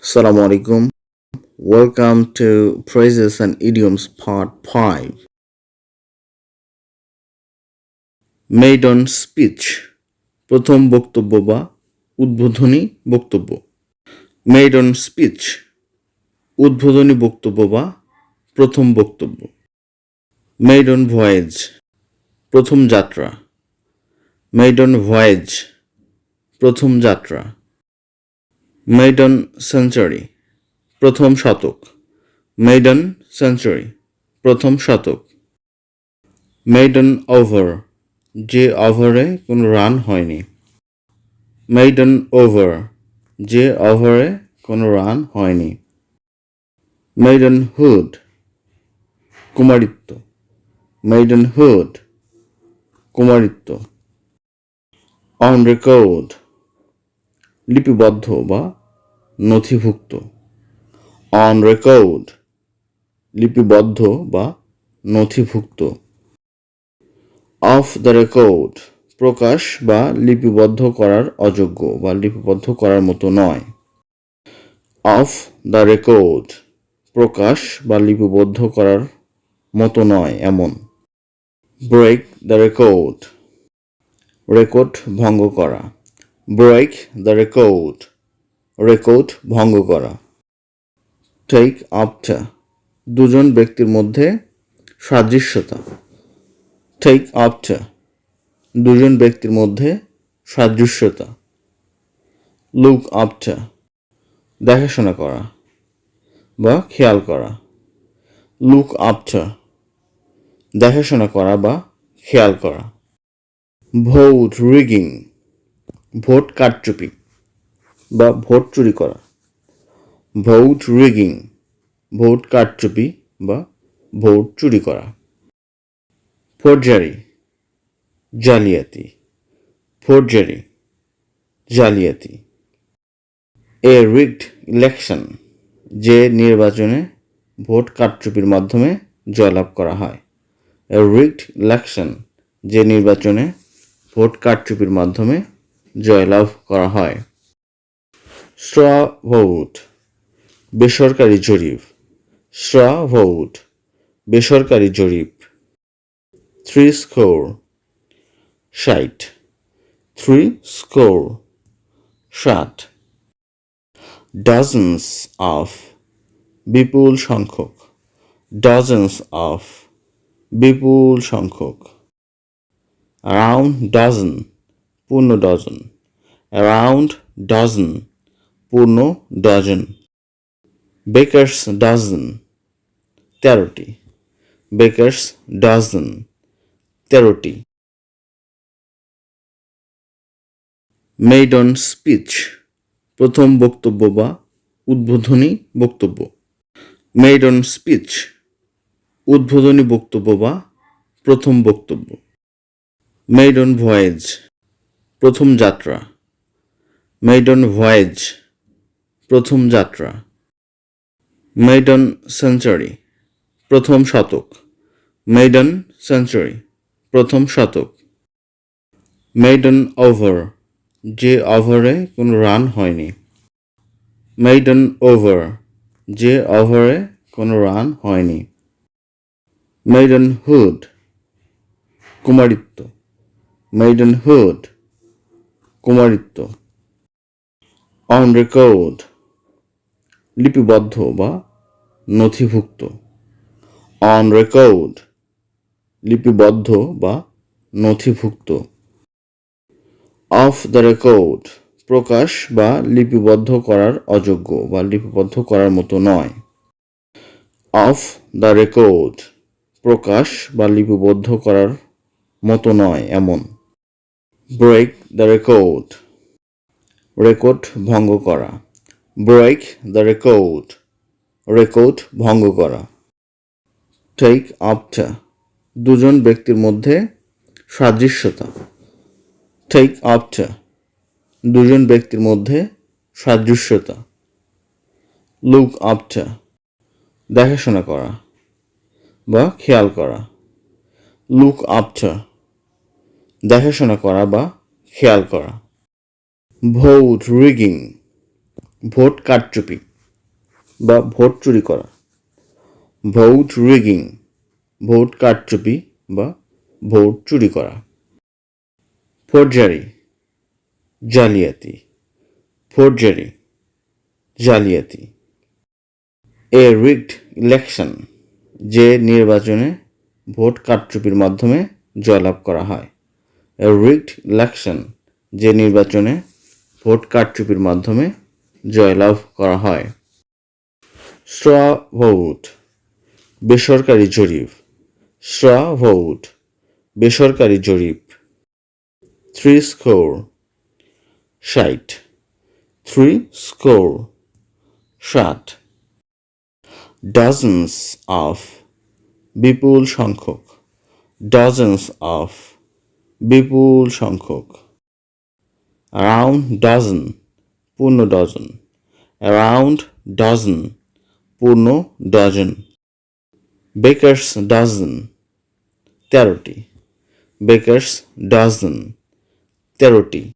Assalamu alaikum. Welcome to Phrases and Idioms Part 5. Maiden speech. প্রথম বক্তব্য বা উদ্বোধনী বক্তব্য। Maiden speech. উদ্বোধনী বক্তব্য বা প্রথম বক্তব্য। Maiden voyage. প্রথম যাত্রা। Maiden voyage. প্রথম যাত্রা। Maiden century. প্রথম শতক। Maiden century. প্রথম শতক। Maiden over. যে ওভারে কোনো রান হয়নি। Maiden over. যে ওভারে কোনো রান হয়নি। Maidenhood. কুমারিত্ব। Maidenhood. কুমারিত্ব। On record. লিপিবদ্ধ বা নথিভুক্ত। On record. লিপিবদ্ধ বা নথিভুক্ত। Off the record. প্রকাশ বা লিপিবদ্ধ করার অযোগ্য বা লিপিবদ্ধ করার মতো নয়। Off the record. প্রকাশ বা লিপিবদ্ধ করার মতো নয় এমন। Break the record. রেকর্ড ভঙ্গ করা। Break the record. রেকর্ড ভঙ্গ করা। Take after. দুজন ব্যক্তির মধ্যে সাদৃশ্যতা। Take after. দুজন ব্যক্তির মধ্যে সাদৃশ্যতা। Look after. দেখাশোনা করা বা খেয়াল করা। Look after. দেখাশোনা করা বা খেয়াল করা। Vote rigging. ভোট কারচুপি বা ভোট চুরি করা। Vote rigging. ভোট কারচুপি বা ভোট চুরি করা। Forgery. জালিয়াতি। Forgery. জালিয়াতি। A rigged election. যে নির্বাচনে ভোট কারচুপির মাধ্যমে জয়লাভ করা হয়। A rigged election. যে নির্বাচনে ভোট কারচুপির মাধ্যমে জয়লাভ করা হয়। Straw vote. বেসরকারি জরিপ। Straw vote. বেসরকারি জরিপ। 60 60 60 Dozens of. বিপুল সংখ্যক। Dozens of. বিপুল সংখ্যক। Around dozen. পূর্ণ ডজন। Around dozen. পূর্ণ dozen. Baker's dozen. 13টি। Baker's dozen. 13টি। Maiden speech. প্রথম বক্তব্য বা উদ্বোধনী বক্তব্য। Maiden speech. উদ্বোধনী বক্তব্য বা প্রথম বক্তব্য। Maiden voyage. প্রথম যাত্রা। Maiden voyage. প্রথম যাত্রা। Maiden century. প্রথম শতক। Maiden century. প্রথম শতক। Maiden over. যে ওভারে কোনো রান হয়নি। Maiden over. যে ওভারে কোনো রান হয়নি। Maidenhood. কুমারিত্ব। Maidenhood. কুমারিত্ব। On record. লিপিবদ্ধ বা নথিভুক্ত। On record. লিপিবদ্ধ বা নথিভুক্ত। Off the record. প্রকাশ বা লিপিবদ্ধ করার অযোগ্য বা লিপিবদ্ধ করার মতো নয়। Off the record. প্রকাশ বা লিপিবদ্ধ করার মতো নয় এমন। Break the record. রেকর্ড ভঙ্গ করা। Break the record. রেকর্ড ভঙ্গ করা। Take after. দুজন ব্যক্তির মধ্যে সাদৃশ্যতা। Take after. দুজন ব্যক্তির মধ্যে সাদৃশ্যতা। Look after. দেখাশোনা করা বা খেয়াল করা। Look after. দেখাশোনা করা বা খেয়াল করা। Vote rigging. ভোট কারচুপি। বা ভোট চুরি করা। ভোট রিগিং, ভোট কারচুপি বা ভোট চুরি করা। ফোর্জারি, জালিয়াতি। ফোর্জারি, জালিয়াতি। এ রিগড ইলেকশন, যে নির্বাচনে ভোট কারচুপির মাধ্যমে জয়লাভ করা হয়। এ রিগড ইলেকশন, যে নির্বাচনে ভোট কারচুপির মাধ্যমে জয়লাভ করা হয়। স্ট্র ভোট, বেসরকারি জরিপ। স্ট্র ভোট, বেসরকারি জরিপ। Three score, 60। Three score, 60। Dozens of, বিপুল সংখ্যক। ডজনস অফ, বিপুল সংখ্যক। অ্যারাউন্ড ডজন, পূর্ণ ডজন। অ্যারাউন্ড ডজন, পূর্ণ ডজন। বেকার্স ডজন, 13টি। Baker's dozen, 13টি।